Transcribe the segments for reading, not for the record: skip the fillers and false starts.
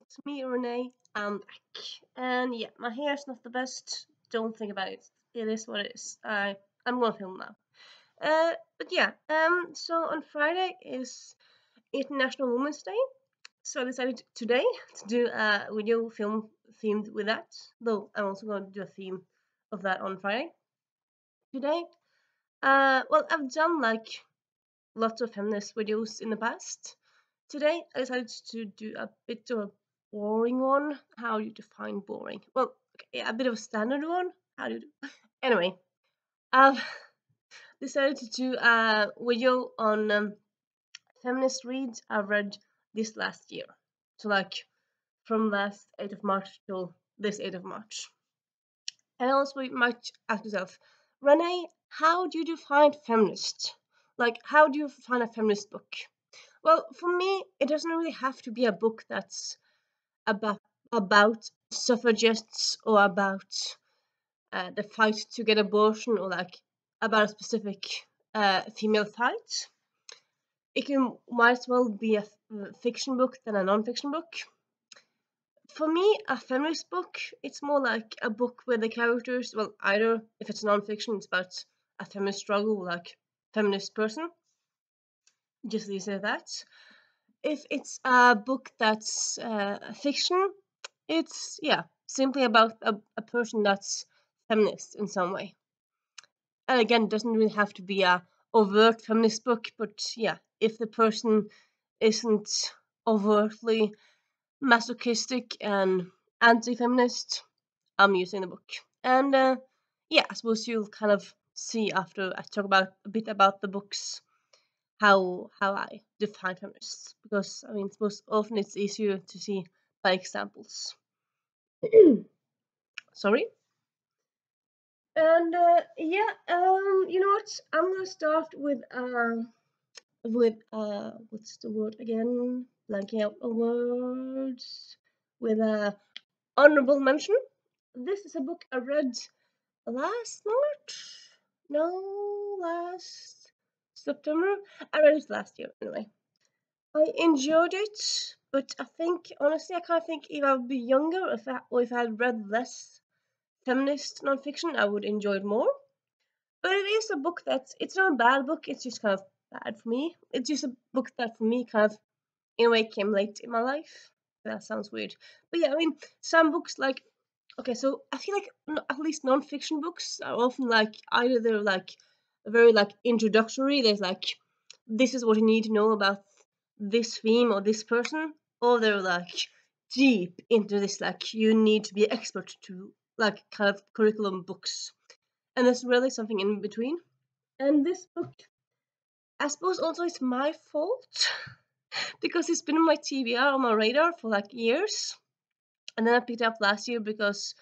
It's me, Renee. I'm back. And yeah, my hair is not the best. Don't think about it. It is what it is. I'm gonna film now. But yeah, so on Friday is International Women's Day. So I decided today to do a video film themed with that. Though I'm also gonna do a theme of that on Friday. Today, well, I've done like lots of feminist videos in the past. Today, I decided to do a bit of a boring one. How do you define boring? Well, okay, a bit of a standard one. How do you do? Anyway, I've decided to do a video on feminist reads I've read this last year. So, like, from last 8th of March till this 8th of March. And also, you might ask yourself, Renee, how do you define feminist? Like, how do you find a feminist book? Well, for me, it doesn't really have to be a book that's about suffragists or about the fight to get abortion or like about a specific female fight. It might as well be a fiction book than a non-fiction book. For me, a feminist book, it's more like a book where the characters, well, either if it's non-fiction, it's about a feminist struggle, like feminist person, just as that. If it's a book that's fiction, it's simply about a person that's feminist in some way. And again, it doesn't really have to be a overt feminist book, but yeah, if the person isn't overtly masochistic and anti-feminist, I'm using the book. And yeah, I suppose you'll kind of see after I talk about a bit about the books how I define feminists, because I mean, suppose often it's easier to see by examples. Sorry. And yeah, you know what? I'm gonna start with what's the word again? Blanking out of words. With a honorable mention. This is a book I read last March. No, last September. I read it last year anyway. I enjoyed it, but I think honestly I kind of think if I would be younger, if I had read less feminist nonfiction, I would enjoy it more. But it is a book it's not a bad book, it's just kind of bad for me. It's just a book that for me kind of in a way came late in my life. That sounds weird. But yeah, I mean, some books like, okay, so I feel like at least non-fiction books are often like, either they're like very like introductory, there's like, this is what you need to know about this theme or this person, or they're like deep into this, like you need to be expert to like kind of curriculum books. And there's really something in between. And this book, I suppose also it's my fault because it's been on my TBR, on my radar for like years. And then I picked it up last year because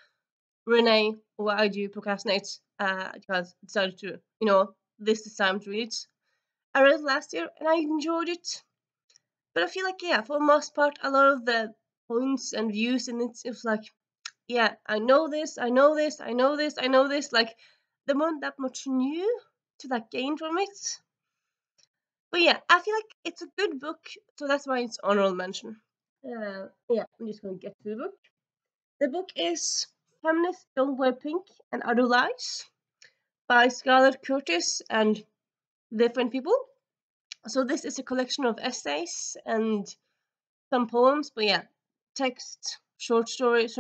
Renee, why do you procrastinate? Because I decided to, this is time to read it. I read it last year and I enjoyed it. But I feel like, yeah, for the most part, a lot of the points and views in it was like, yeah, I know this, I know this, I know this, I know this. Like, there weren't that much new to like gain from it. But yeah, I feel like it's a good book, so that's why it's honorable mention. Yeah, I'm just gonna get to the book. The book is Feminists Don't Wear Pink and Other Lies by Scarlett Curtis and different people. So this is a collection of essays and some poems, but yeah, text, short stories,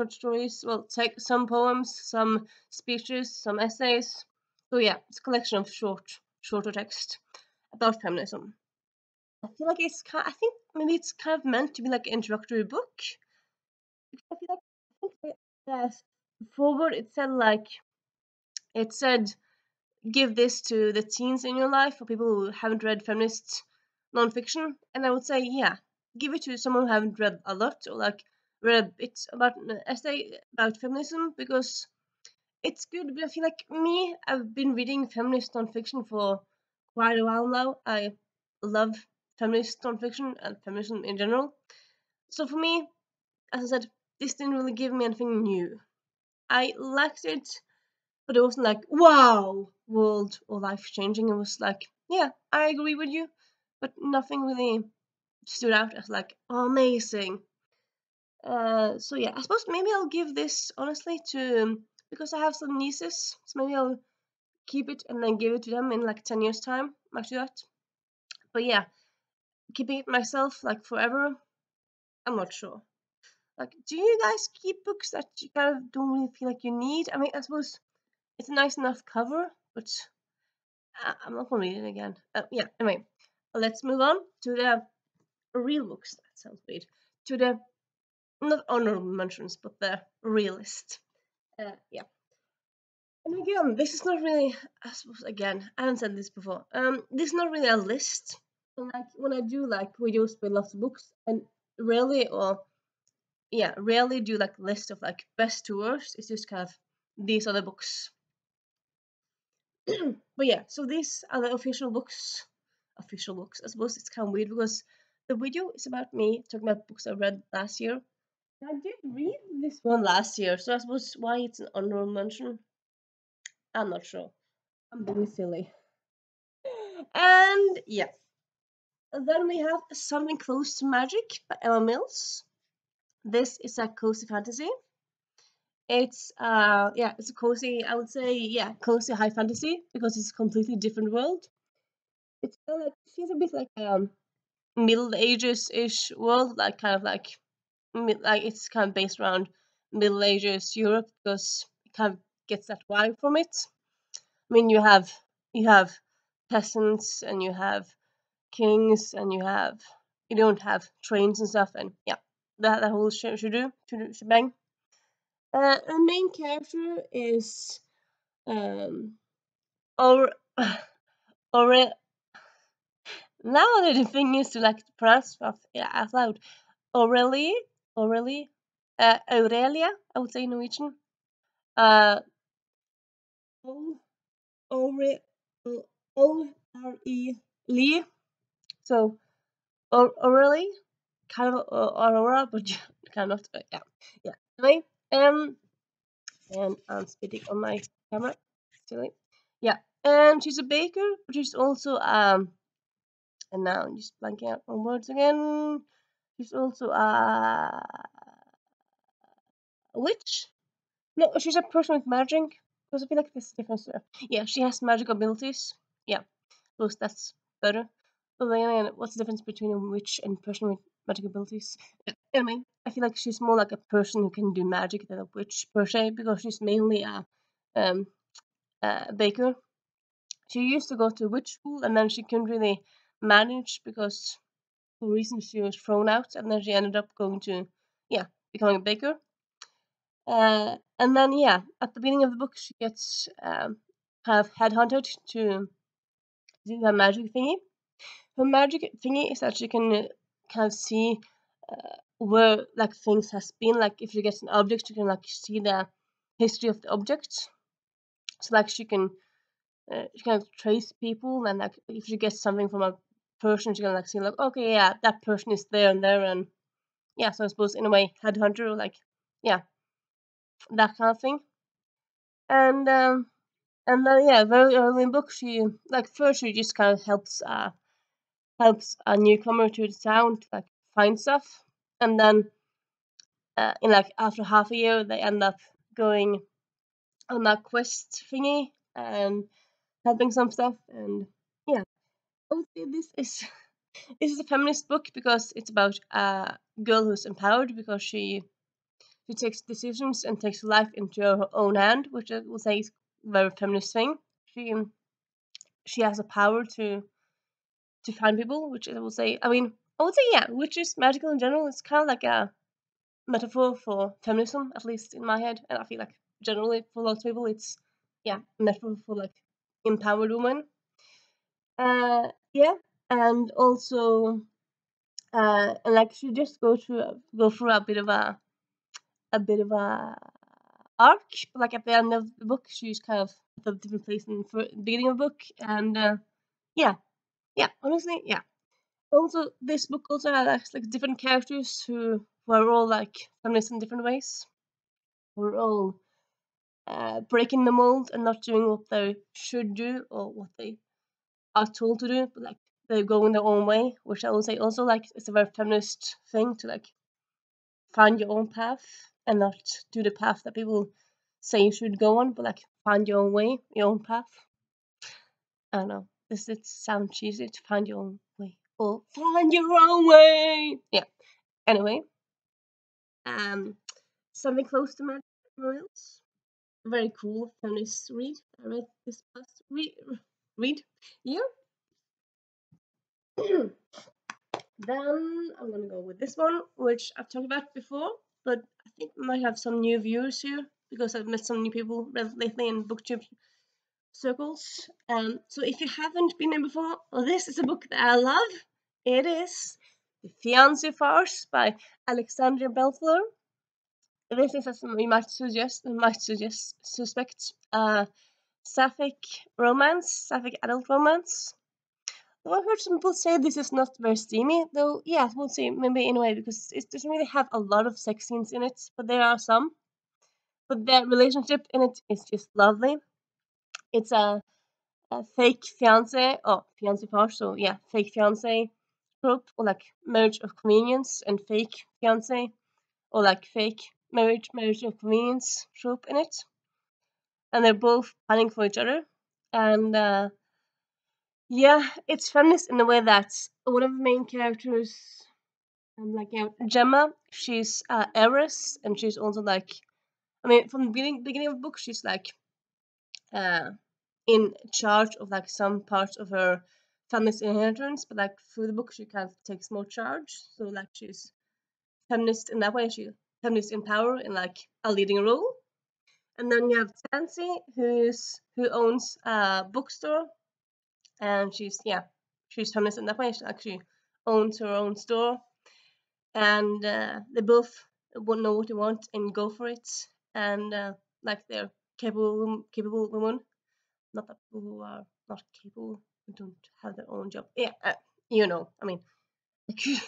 well, some poems, some speeches, some essays. So yeah, it's a collection of shorter text about feminism. I feel like I think maybe it's kind of meant to be like an introductory book. I feel like the forward it said give this to the teens in your life or people who haven't read feminist nonfiction, and I would say yeah, give it to someone who haven't read a lot or like read a bit about an essay about feminism, because it's good. But I feel like I've been reading feminist nonfiction for quite a while now. I love feminist nonfiction and feminism in general. So for me, as I said, this didn't really give me anything new. I liked it, but it wasn't like, wow, world or life changing. It was like, yeah, I agree with you, but nothing really stood out as like, oh, amazing. So yeah, I suppose maybe I'll give this honestly to because I have some nieces, so maybe I'll keep it and then give it to them in like 10 years time. Might do that. But yeah, keeping it myself like forever, I'm not sure. Like, do you guys keep books that you kind of don't really feel like you need? I mean, I suppose it's a nice enough cover, but I'm not gonna read it again. Yeah, anyway, let's move on to the real books. That sounds weird. To the not honorable mentions, but the real list. Yeah. And again, this is not really, I suppose, again, I haven't said this before. This is not really a list. And like when I do like videos with lots of books, and rarely or yeah, rarely do like list of like best to worst. It's just kind of these are the books. But yeah, so these are the official books. Official books. I suppose it's kind of weird because the video is about me talking about books I read last year. I did read this one last year, so I suppose why it's an honorable mention, I'm not sure. I'm being silly. And yeah, then we have Something Close to Magic by Emma Mills. This is a cozy fantasy. It's yeah, it's a cozy, I would say, yeah, cozy high fantasy because it's a completely different world. It's kind of like feels a bit like Middle Ages ish world, like kind of like like it's kind of based around Middle Ages Europe because it kind of gets that vibe from it. I mean, you have peasants and you have kings and you don't have trains and stuff and yeah, that whole shebang. The main character is or or now the thing is to like pronounce stuff out loud. Aurelie, Aurelie, Aurelia, I would say in Norwegian. Uh, O Ore O R E Lee. So Aurelie, kind of Aurora, but kind of yeah, yeah. Anyway, and I'm spitting on my camera. Silly. Yeah, and she's a baker, but she's also and now I'm just blanking out on words again. She's also a witch. No, she's a person with magic. Because I feel like there's a difference there. Yeah, she has magic abilities. Yeah, because that's better. But then again, what's the difference between a witch and person with magic abilities? Yeah. Anyway, I feel like she's more like a person who can do magic than a witch per se, because she's mainly um, a baker. She used to go to witch school and then she couldn't really manage because for reasons she was thrown out, and then she ended up going to, yeah, becoming a baker. And then, yeah, at the beginning of the book, she gets kind of headhunted to do her magic thingy. Her magic thingy is that she can kind of see where like things has been. Like if she gets an object, she can like see the history of the object. So like she can trace people, and like if she gets something from a person, she can like see like okay, yeah, that person is there and there, and yeah. So I suppose in a way, headhunter, like yeah, that kind of thing. And and then yeah, very early in the book, she like first she just kind of helps a newcomer to the town to like find stuff, and then in like after half a year, they end up going on that quest thingy and helping some stuff, and yeah, I would say this is this is a feminist book because it's about a girl who's empowered because she takes decisions and takes life into her own hand, which I would say is a very feminist thing. She she has a power to find people, which I would say. I would say yeah, which is magical in general. It's kind of like a metaphor for feminism, at least in my head, and I feel like generally for lots of people, it's yeah, a metaphor for like empowered women. Yeah, and also and like she just go through a bit of a arc. Like at the end of the book, she's kind of at a different place in the beginning of the book, and yeah, yeah, honestly, yeah. Also, this book also has like different characters who are all like feminists in different ways. Who are all breaking the mold and not doing what they should do or what they are told to do, but like they're going their own way, which I would say also like it's a very feminist thing to like find your own path and not do the path that people say you should go on, but like find your own way, your own path. I don't know. Does it sound cheesy to find your own way? Or find your own way. Yeah. Anyway, something close to else. Very cool feminist read. I read this past read year. Then I'm gonna go with this one, which I've talked about before, but I think I might have some new viewers here because I've met some new people lately in booktube circles. So if you haven't been there before, well, this is a book that I love. It is The Fiancé Farce by Alexandria Belfleur. This is, as you might suspect, sapphic adult romance. Though I've heard some people say this is not very steamy, though, yeah, we'll see, maybe in a way, because it doesn't really have a lot of sex scenes in it, but there are some. But the relationship in it is just lovely. It's a fake fiance, or fiance farce, so yeah, fake fiance trope, or like marriage of convenience, and fake fiance, or like fake marriage of convenience trope in it. And they're both planning for each other. And yeah, it's feminist in a way that one of the main characters, like Gemma, she's heiress, and she's also like, I mean, from the beginning of the book, she's like in charge of like some parts of her family's inheritance, but like through the book, she kind of takes more charge. So like she's feminist in that way. She feminist in power in like a leading role. And then you have Tansy, who owns a bookstore, and she's feminist in that way. She actually owns her own store, and they both know what they want and go for it, and like they're capable women. Not that people who are not capable who don't have their own job. Yeah, I mean, I could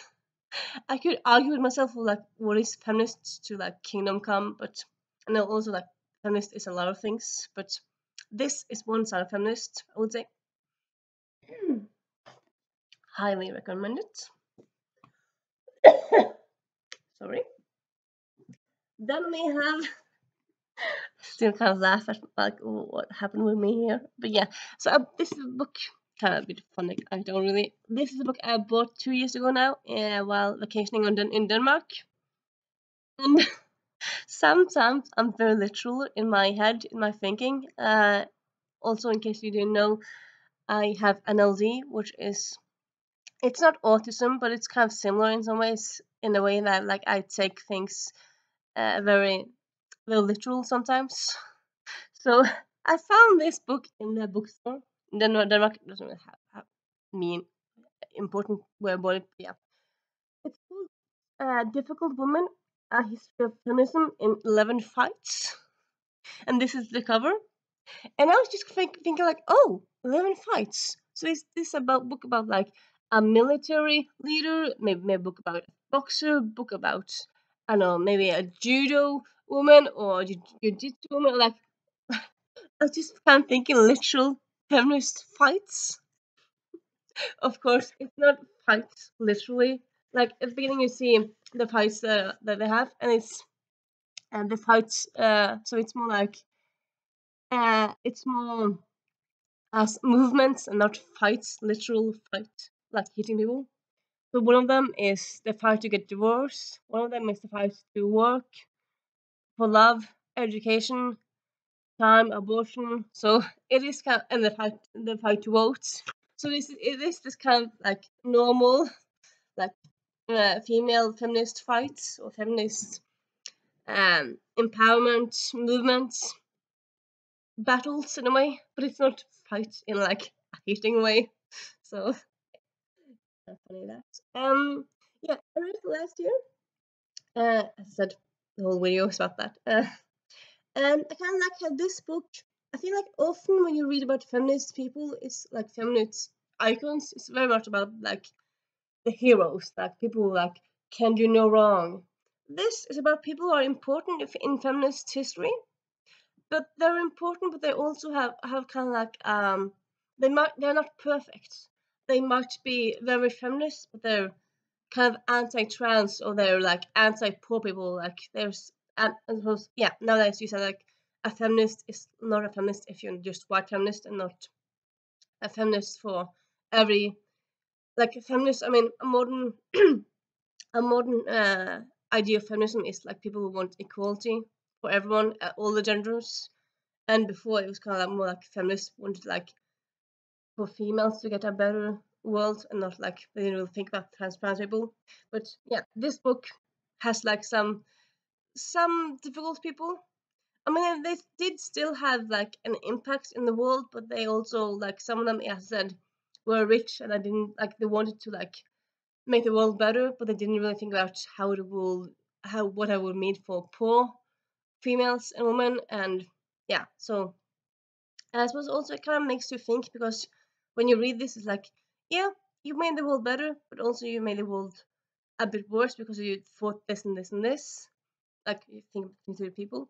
I could argue with myself for like what is feminist to like kingdom come, but I know also like feminist is a lot of things, but this is one side of feminist, I would say. Highly recommend it. Sorry. Then we have still kind of laugh at like what happened with me here, but yeah. So this is a book, kind of a bit funny. I don't really. This is a book I bought 2 years ago now, while vacationing in Denmark, and sometimes I'm very literal in my head, in my thinking. Also, in case you didn't know, I have NLD, which is, it's not autism, but it's kind of similar in some ways, in the way that like I take things very, very literal sometimes. So I found this book in the bookstore. Denmark doesn't really have mean important where about it. Yeah, it's called "Difficult Woman: A History of Feminism in 11 Fights," and this is the cover. And I was just thinking like, oh, 11 fights. So is this about book about like a military leader? Maybe a book about a boxer? Book about, I don't know, maybe a judo woman or jiu-jitsu woman? Like, I was just kind of thinking literal feminist fights. Of course, it's not fights literally. Like at the beginning, you see the fights that they have, and it's the fights. So it's more like it's more as movements and not fights, literal fight, like hitting people. So one of them is the fight to get divorced. One of them is the fight to work, for love, education, time, abortion. So it is kind of, and the fight to vote. So it is this kind of like normal, like female feminist fights or feminist empowerment movements, battles in a way, but it's not fights in like a hitting way. So funny that. Yeah, I read it last year. As I said, the whole video is about that. And I kind of like how this book. I feel like often when you read about feminist people, it's like feminist icons. It's very much about like the heroes, like people who like can do no wrong. This is about people who are important in feminist history, but they're important, but they also have kind of like they're not perfect. They might be very feminist, but they're kind of anti-trans, or they're like anti-poor people. Like there's, and I suppose, yeah. Nowadays you said like a feminist is not a feminist if you're just white feminist, and not a feminist for every, like a feminist. I mean, a modern idea of feminism is like people who want equality for everyone, all the genders. And before it was kind of like more like feminists wanted like for females to get a better world, and not like they didn't really think about trans people. But yeah, this book has like some difficult people. I mean, they did still have like an impact in the world, but they also, like, some of them, as I said, were rich, and I didn't like, they wanted to like make the world better, but they didn't really think about how the world, how what I would mean for poor females and women. And yeah, so I suppose also it kind of makes you think, because when you read this, it's like, yeah, you made the world better, but also you made the world a bit worse because you thought this and this and this. Like, you think to the people,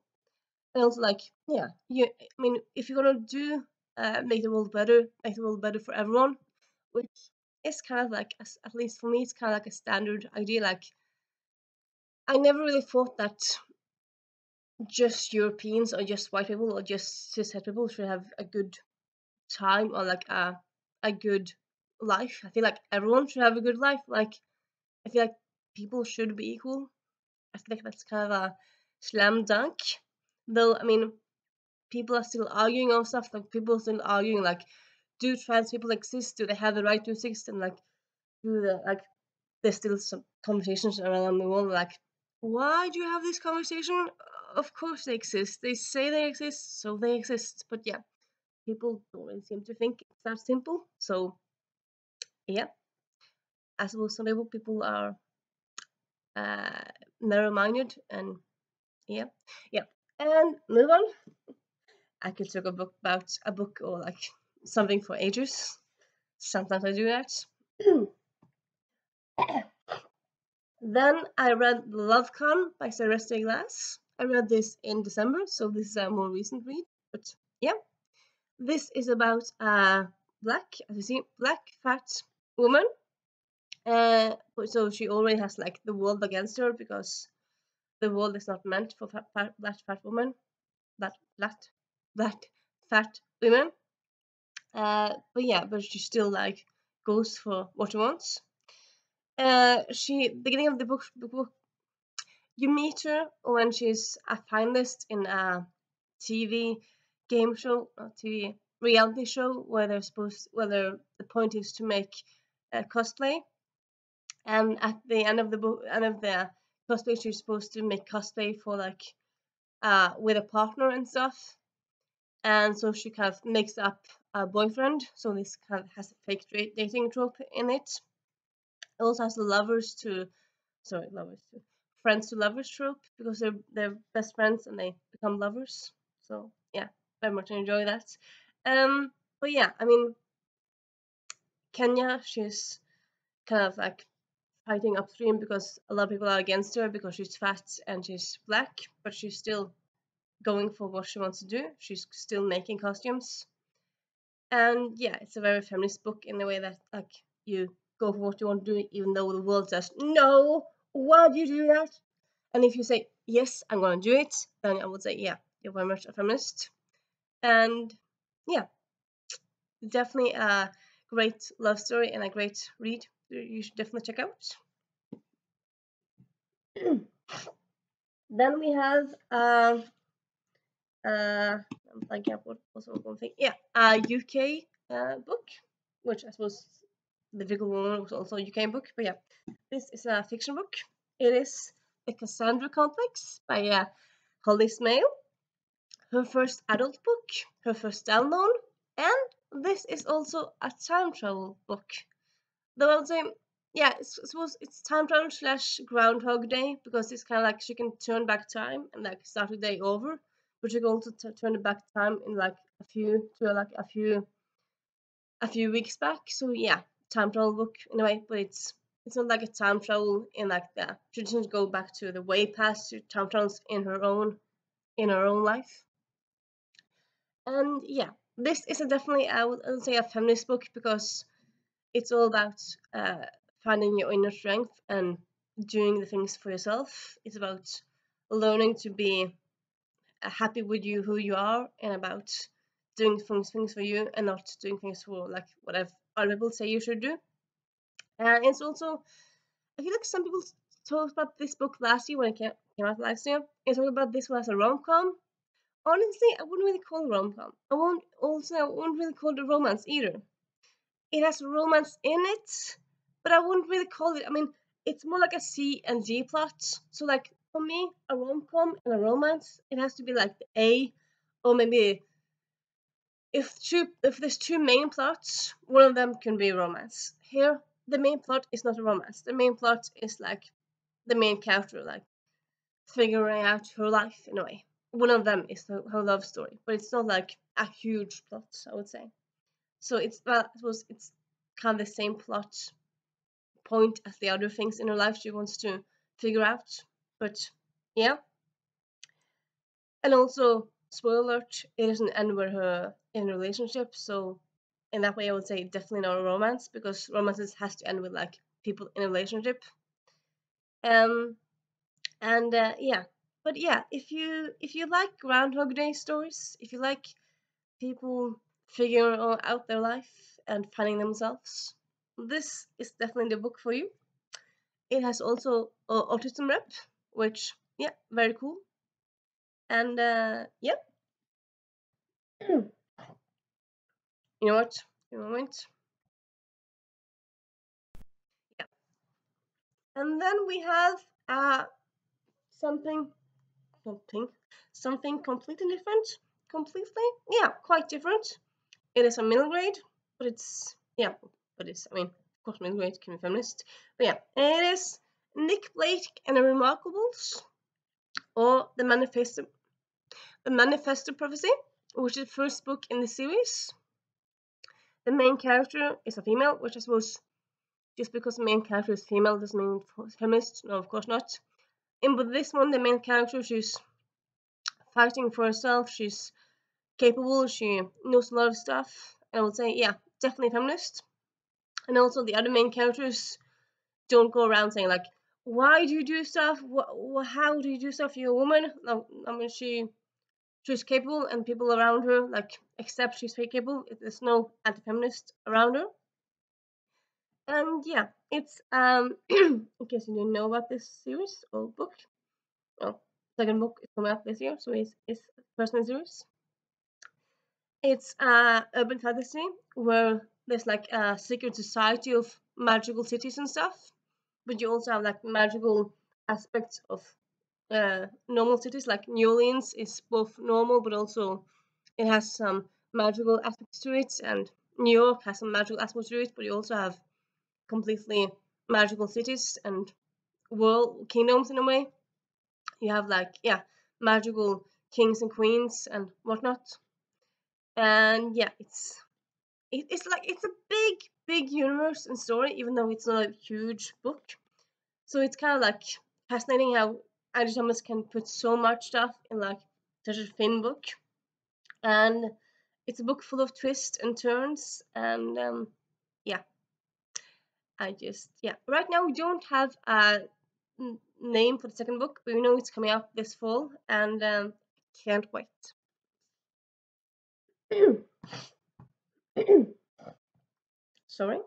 and also like, yeah, you. I mean, if you're gonna do make the world better for everyone, which is kind of like, at least for me, it's kind of like a standard idea. Like, I never really thought that just Europeans or just white people or just cishet people should have a good time, or like a good life. I feel like everyone should have a good life. Like, I feel like people should be equal. I feel like that's kind of a slam dunk. Though, I mean, people are still arguing on stuff. Like, people are still arguing, like, do trans people exist? Do they have the right to exist? And like, do the like, there's still some conversations around the world, like, why do you have this conversation? Of course they exist. They say they exist, so they exist. But yeah, people don't really seem to think it's that simple. So yeah, I suppose some people are uh, narrow-minded, and yeah, yeah. And move on. I could talk about a book or like something for ages. Sometimes I do that. Then I read Love Con by Sarah Glass. I read this in December, so this is a more recent read. But yeah, this is about a black, as you see, black fat woman. So she already has like the world against her, because the world is not meant for black fat women, black fat women. But yeah, but she still like goes for what she wants. She beginning of the book, you meet her when she's a finalist in a TV game show, a TV reality show, where the point is to make cosplay. And at the end of the book, end of the cosplay, she's supposed to make cosplay for like with a partner and stuff. And so she kind of makes up a boyfriend. So this kind of has a fake dating trope in it. It also has the friends to lovers trope, because they're best friends and they become lovers. So yeah, very much enjoy that. But yeah, I mean, Kenya, she's kind of like fighting upstream, because a lot of people are against her because she's fat and she's black, but she's still going for what she wants to do. She's still making costumes. And yeah, it's a very feminist book in the way that like you go for what you want to do, even though the world says no. Why do you do that? And if you say yes, I'm gonna do it, then I would say, yeah, you're very much a feminist. And yeah, definitely a great love story and a great read. You should definitely check out. Then we have I'm thinking of what was one thing. Yeah, a UK book, which I suppose the Difficult Woman was also a UK book. But yeah, this is a fiction book. It is The Cassandra Complex by Holly Smale. Her first adult book, her first download, and this is also a time travel book. Though I would say, yeah, I suppose it's time travel slash Groundhog Day, because it's kind of like she can turn back time and like start the day over, but she can also turn the back time in like a few weeks back. So yeah, time travel book in a way, but it's not like a time travel in like the she doesn't go back to the way past. She time travels in her own life. And yeah, this is definitely I would say a feminist book, because it's all about finding your inner strength and doing the things for yourself. It's about learning to be happy with you, who you are, and about doing things for you and not doing things for like whatever other people say you should do. And it's also, I feel like some people talked about this book last year when it came out last year. It's talking about this as a rom-com. Honestly, I wouldn't really call it rom-com. I wouldn't really call it a romance either. It has romance in it, but I wouldn't really call it. I mean, it's more like a C and G plot. So like for me, a rom-com and a romance, it has to be like the A, or maybe if there's two main plots, one of them can be romance. Here, the main plot is not a romance. The main plot is like the main character like figuring out her life in a way. One of them is her love story, but it's not like a huge plot, I would say. So it's, well, I suppose it's kind of the same plot point as the other things in her life she wants to figure out. But yeah. And also, spoiler alert, it doesn't end with her in a relationship. So in that way, I would say definitely not a romance, because romances has to end with like people in a relationship. Um, and yeah, but yeah, if you like Groundhog Day stories, if you like people figuring out their life and finding themselves, this is definitely the book for you. It has also autism rep, which yeah, very cool. And yeah, you know what? In a moment. Yeah. And then we have something, something, something completely different. Completely, yeah, quite different. It is a middle grade, but it's yeah, but it's, I mean, of course, middle grade can be feminist. But yeah, it is Nick Blake and the Remarkables, or the Manifesto Prophecy, which is the first book in the series. The main character is a female, which I suppose just because the main character is female doesn't mean feminist. No, of course not. But this one, the main character, she's fighting for herself. She's capable. She knows a lot of stuff. I would say, yeah, definitely feminist. And also the other main characters don't go around saying like, "Why do you do stuff? How do you do stuff? You're a woman." No, I mean she's capable, and people around her like accept she's capable. There's no anti-feminist around her. And yeah, it's in case you didn't know about this series or book. Well, second book is coming out this year, so it's first in the series. It's urban fantasy where there's like a secret society of magical cities and stuff, but you also have like magical aspects of normal cities. Like New Orleans is both normal, but also it has some magical aspects to it, and New York has some magical aspects to it. But you also have completely magical cities and world kingdoms in a way. You have like, yeah, magical kings and queens and whatnot. And yeah, it's like it's a big universe and story, even though it's not a huge book. So it's kind of like fascinating how Andy Thomas can put so much stuff in like such a thin book. And it's a book full of twists and turns. And yeah, yeah, right now we don't have a name for the second book, but we know it's coming out this fall, and can't wait. Sorry.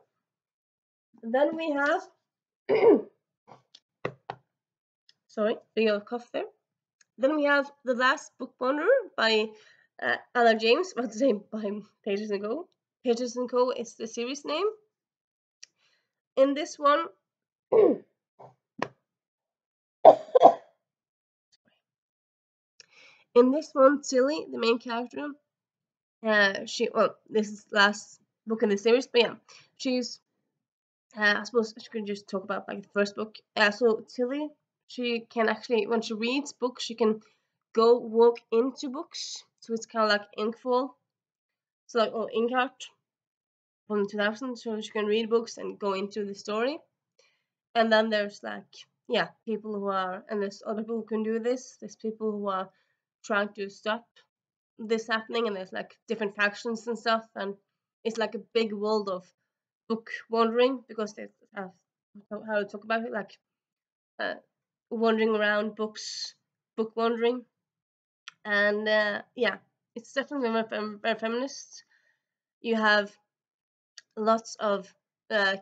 Then we have sorry, big old cough there. Then we have The Last Book Wanderer by Anna James. About to say by Pages and Co. Pages and Co. is the series name. In this one, Tilly, the main character, this is the last book in the series, but yeah, she's I suppose I could just talk about like the first book. So Tilly, she can actually, when she reads books, she can go walk into books. So it's kind of like Inkfall, so like or Inkart from 2000. So she can read books and go into the story. And then there's like, yeah, people who are, and there's other people who can do this. There's people who are trying to stop this happening, and there's like different factions and stuff, and it's like a big world of book wandering because they have how to talk about it, like wandering around books, book wandering, and yeah, it's definitely very feminist. You have lots of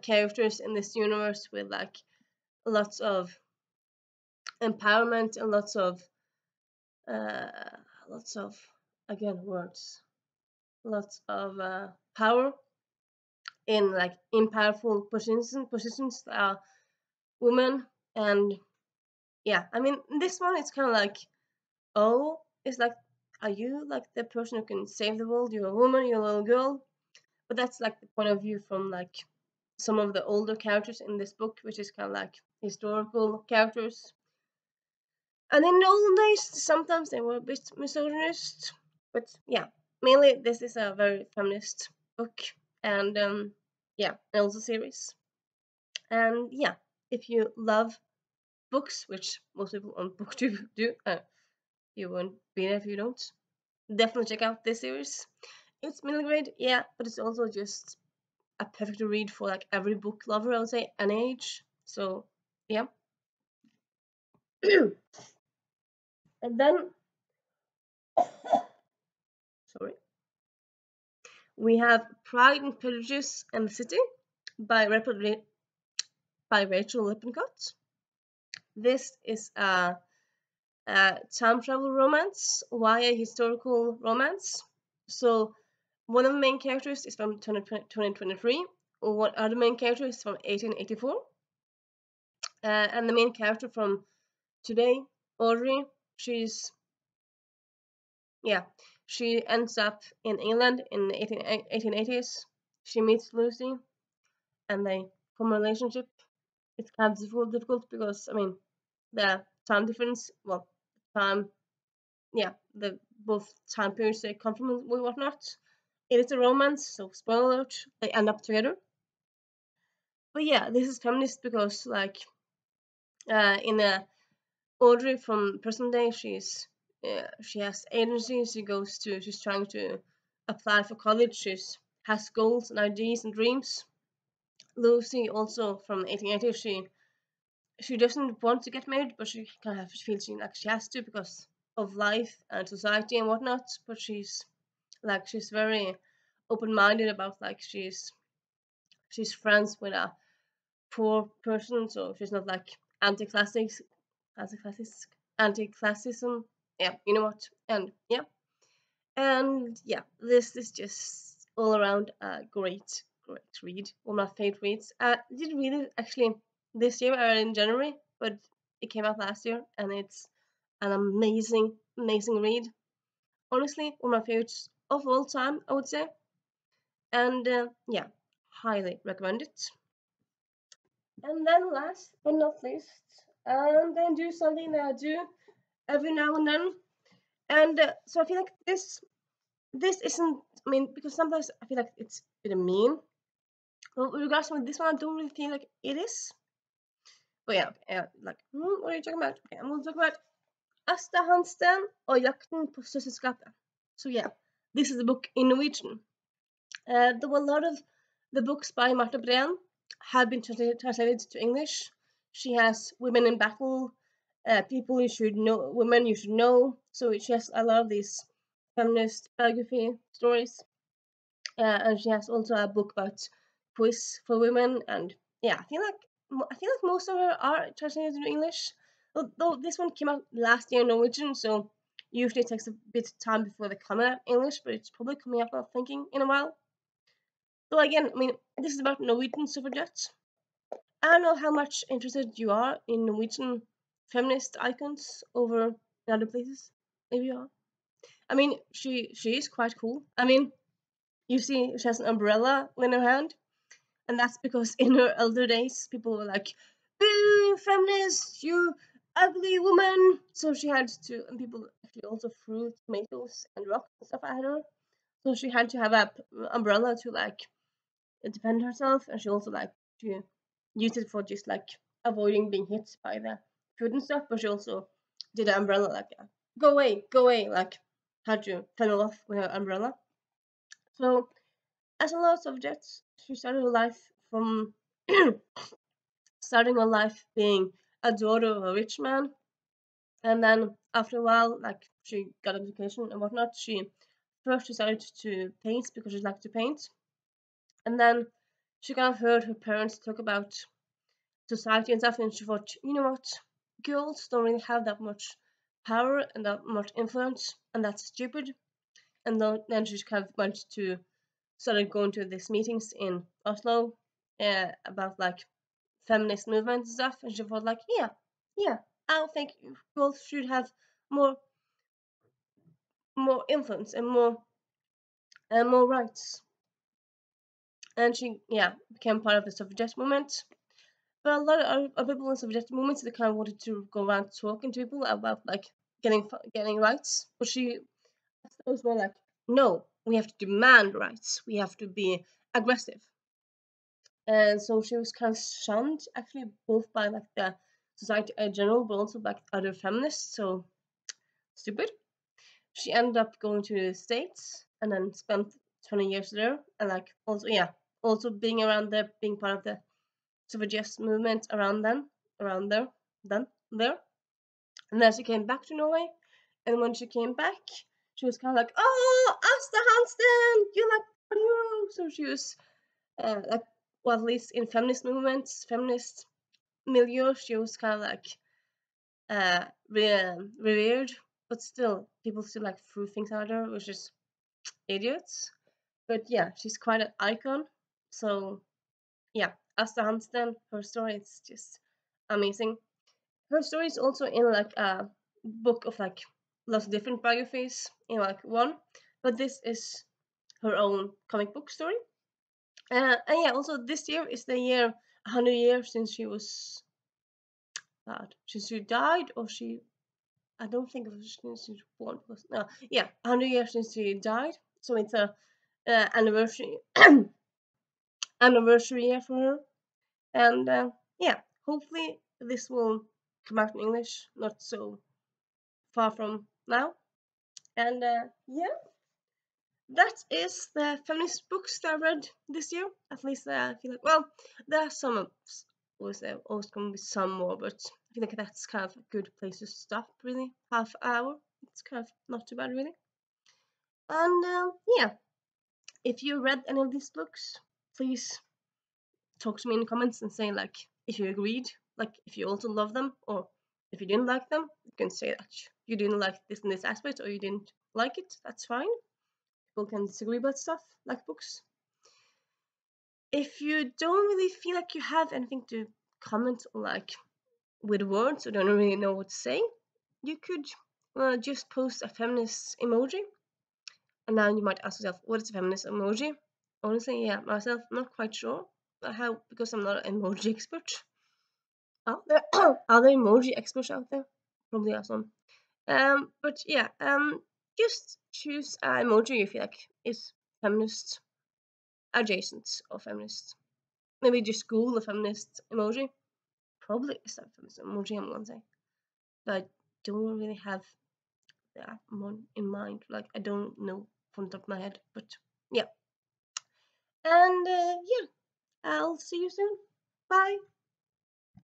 characters in this universe with like lots of empowerment and uh, lots of again words, lots of power in powerful positions that are women. And yeah, I mean this one it's kind of like, oh, it's like, are you like the person who can save the world? You're a woman, you're a little girl. But that's like the point of view from like some of the older characters in this book, which is kind of like historical characters. And in the olden days, sometimes they were a bit misogynist. But yeah, mainly this is a very feminist book, and yeah, and also series. And yeah, if you love books, which most people on booktube do, you won't be there if you don't. Definitely check out this series. It's middle grade, yeah, but it's also just a perfect read for like every book lover, I would say, any age. So yeah. And then sorry, we have Pride and Prejudice and the City by Rachel Lippincott. This is a time travel romance, YA historical romance. So one of the main characters is from 2023, one other main character is from 1884, and the main character from today, Audrey, she's yeah, she ends up in England in 1880s. She meets Lucy, and they form a relationship. It's kind of difficult because I mean the time difference. Well, time, yeah, the both time periods they come from and whatnot. It is a romance, so spoiler alert, they end up together. But yeah, this is feminist because like in a Audrey from present day, she has agency. She's trying to apply for college. She's has goals and ideas and dreams. Lucy also from 1880, she doesn't want to get married, but she kind of feels she has to because of life and society and whatnot. But she's very open minded about like she's friends with a poor person, so she's not like anti-classics, anti-classics, anti-classism. Yeah, you know what? And yeah, this is just all around a great read. One of my favorite reads. I did read it actually this year, in January, but it came out last year, and it's an amazing read. Honestly, one of my favorites of all time, I would say. And yeah, highly recommend it. And then last but not least, I'm gonna do something that I do every now and then. And so I feel like this isn't. I mean, because sometimes I feel like it's a bit mean. But with regards to this one, I don't really feel like it is. But yeah, like what are you talking about? Okay, I'm gonna talk about Asta Hansten og Jakten på søsterskapet. So yeah, this is a book in Norwegian. There were a lot of the books by Martha Breen have been translated to English. She has Women in Battle, People You Should Know, Women You Should Know. So she has a lot of these feminist biography stories. And she has also a book about quiz for women. And yeah, I feel like most of her are translated to English. Although this one came out last year in Norwegian, so usually it takes a bit of time before they come out in English, but it's probably coming up, I'm thinking, in a while. So again, I mean, this is about Norwegian suffragettes. I don't know how much interested you are in Norwegian feminist icons over in other places. Maybe you are. I mean, she is quite cool. I mean, you see, she has an umbrella in her hand, and that's because in her elder days, people were like, "Boo, feminist, you ugly woman!" So she had to, and people actually also threw tomatoes and rocks and stuff at her. So she had to have a umbrella to like defend herself, and she also like to use it for just like avoiding being hit by the food and stuff. But she also did an umbrella like, go away, like had to fend off with her umbrella. So as a lot of subjects, she started her life from starting her life being a daughter of a rich man. And then after a while, like, she got education and whatnot. She first decided to paint because she liked to paint. And then she kind of heard her parents talk about society and stuff, and she thought, you know what, girls don't really have that much power and that much influence, and that's stupid. And then she kind of went to started going to these meetings in Oslo about like feminist movements and stuff, and she thought like, yeah, I think girls should have more influence and more rights. And she became part of the suffragette movement. But a lot of people in suffragette movements, they kind of wanted to go around talking to people about like getting rights, but she was more like, no, we have to demand rights, we have to be aggressive. And so she was kind of shunned, actually, both by like the society in general, but also by other feminists. So stupid. She ended up going to the States and then spent 20 years there, and like also being around there, being part of the suffragette movement around there. And then she came back to Norway, and when she came back, she was kind of like, "Oh, Asta Hansen, you like hero." So she was like, well, at least in feminist milieu, she was kind of like revered, but still, people still like threw things at her, which is idiots. But yeah, she's quite an icon. So yeah, Asta Hansen, her story is just amazing. Her story is also in like a book of like lots of different biographies in like one, but this is her own comic book story. And yeah, also this year is the year 100 years since she was since she died, or she, I don't think it was since she was born, because no, yeah, 100 years since she died. So it's a anniversary year for her. And yeah, hopefully this will come out in English not so far from now. And yeah, that is the feminist books that I read this year. At least I feel like, well, there are some of always going to be some more, but I feel like that's kind of a good place to stop, really. Half hour. It's kind of not too bad, really. And yeah, if you read any of these books, please talk to me in the comments and say like if you agreed, like if you also love them, or if you didn't like them. You can say that you didn't like this and this aspect, or you didn't like it. That's fine. People can disagree about stuff like books. If you don't really feel like you have anything to comment on, like with words, or don't really know what to say, you could just post a feminist emoji. And now you might ask yourself, what is a feminist emoji? Honestly, yeah, myself, I'm not quite sure how, because I'm not an emoji expert. Are there are there emoji experts out there? Probably are some. But yeah, just choose an emoji you feel like is feminist adjacent or feminist. Maybe just Google a feminist emoji. Probably is a feminist emoji, I'm gonna say. But I don't really have that one in mind. Like, I don't know from the top of my head. But yeah. And yeah, I'll see you soon. Bye.